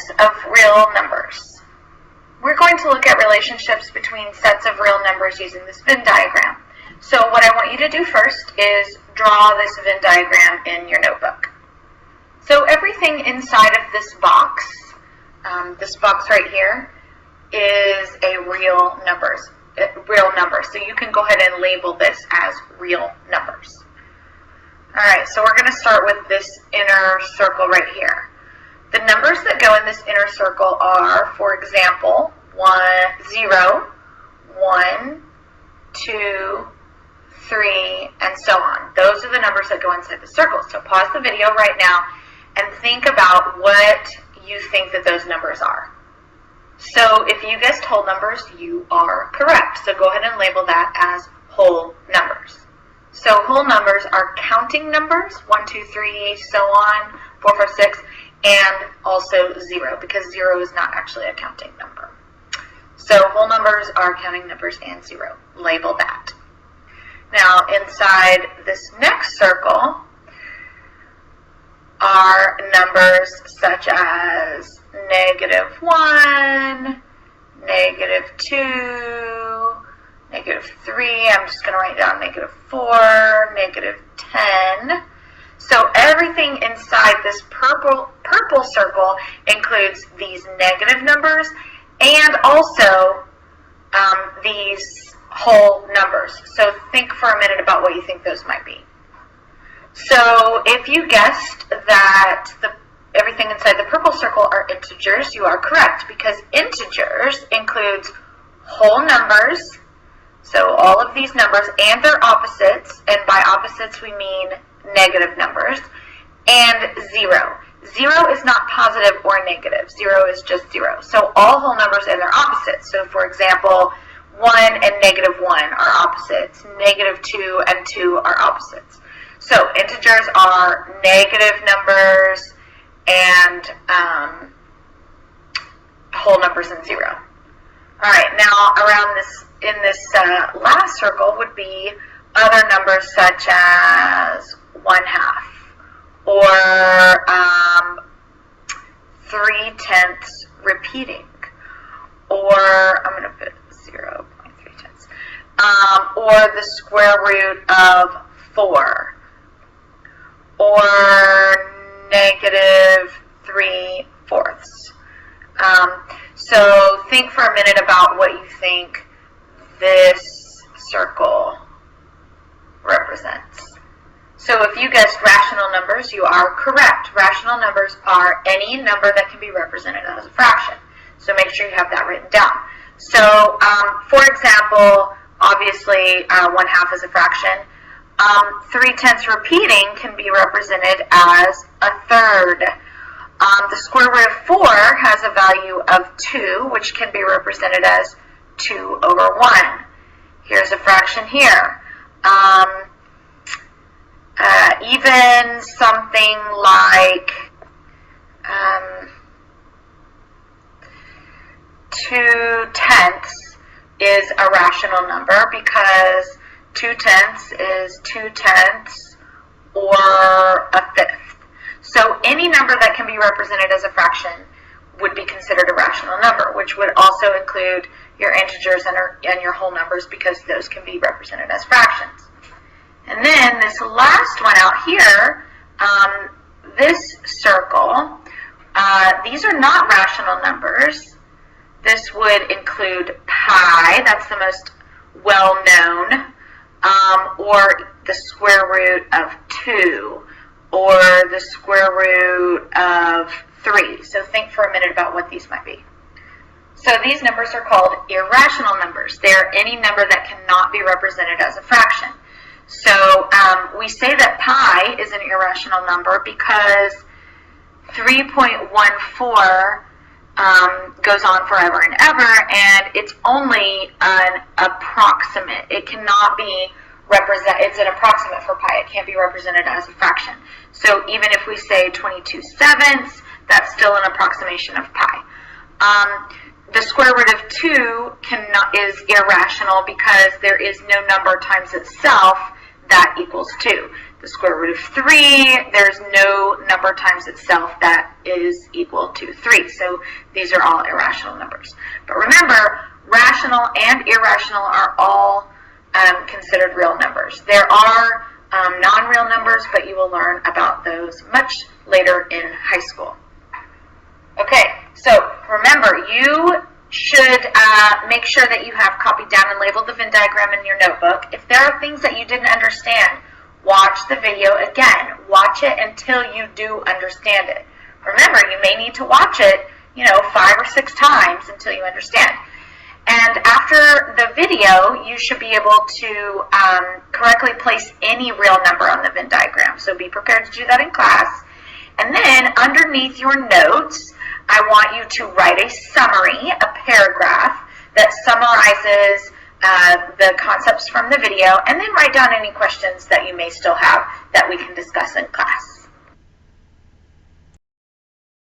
sets of real numbers. We're going to look at relationships between sets of real numbers using this Venn diagram. So what I want you to do first is draw this Venn diagram in your notebook. So everything inside of this box right here, is a real number. So you can go ahead and label this as real numbers. Alright, so we're going to start with this inner circle right here. The numbers that go in this inner circle are, for example, 0, 1, 2, 3, and so on. Those are the numbers that go inside the circle. So pause the video right now and think about what you think that those numbers are. So if you guessed whole numbers, you are correct. So go ahead and label that as whole numbers. So whole numbers are counting numbers, 1, 2, 3, so on, 4, 5, 6, and also 0, because 0 is not actually a counting number. So whole numbers are counting numbers and 0. Label that. Now inside this next circle are numbers such as -1, -2, -3, I'm just going to write down -4, -10. So everything inside this purple circle includes these negative numbers and also these whole numbers. So think for a minute about what you think those might be. So if you guessed that everything inside the purple circle are integers, you are correct, because integers includes whole numbers, so all of these numbers and their opposites, and by opposites we mean negative numbers, and 0. 0 is not positive or negative. 0 is just 0. So all whole numbers and their opposites. So for example, 1 and -1 are opposites. -2 and 2 are opposites. So integers are negative numbers and whole numbers and 0. Alright, now around in this last circle would be other numbers such as 1/2 or 3/10 repeating, or I'm going to put 0.3, or the square root of 4, or -3/4. So think for a minute about what you think this circle represents. So if you guessed rational numbers, you are correct. Rational numbers are any number that can be represented as a fraction. So make sure you have that written down. So for example, obviously 1/2 is a fraction. 3/10 repeating can be represented as a third. The square root of 4 has a value of 2, which can be represented as 2/1. Here's a fraction here. Even something like 2/10 is a rational number because 2/10 is 2/10 or a fifth. So any number that can be represented as a fraction would be considered a rational number, which would also include your integers and your whole numbers, because those can be represented as fractions. And then this last one out here, this circle, these are not rational numbers. This would include pi, that's the most well-known, or the square root of 2, or the square root of 3. So think for a minute about what these might be. So these numbers are called irrational numbers. They're any number that cannot be represented as a fraction. So we say that pi is an irrational number because 3.14 goes on forever and ever, and it's only an approximate. It cannot be it's an approximate for pi. It can't be represented as a fraction. So even if we say 22/7, that's still an approximation of pi. The square root of 2 is irrational because there is no number times itself that equals 2. the square root of 3. There's no number times itself that is equal to 3. So these are all irrational numbers. But remember, rational and irrational are all considered real numbers. There are non-real numbers, but you will learn about those much later in high school. Okay, so remember, you should make sure that you have copied down and labeled the Venn diagram in your notebook. If there are things that you didn't understand, watch the video again. Watch it until you do understand it. Remember, you may need to watch it, 5 or 6 times until you understand. And after the video, you should be able to correctly place any real number on the Venn diagram. So be prepared to do that in class. And then underneath your notes, I want you to write a summary, a paragraph that summarizes the concepts from the video, and then write down any questions that you may still have that we can discuss in class.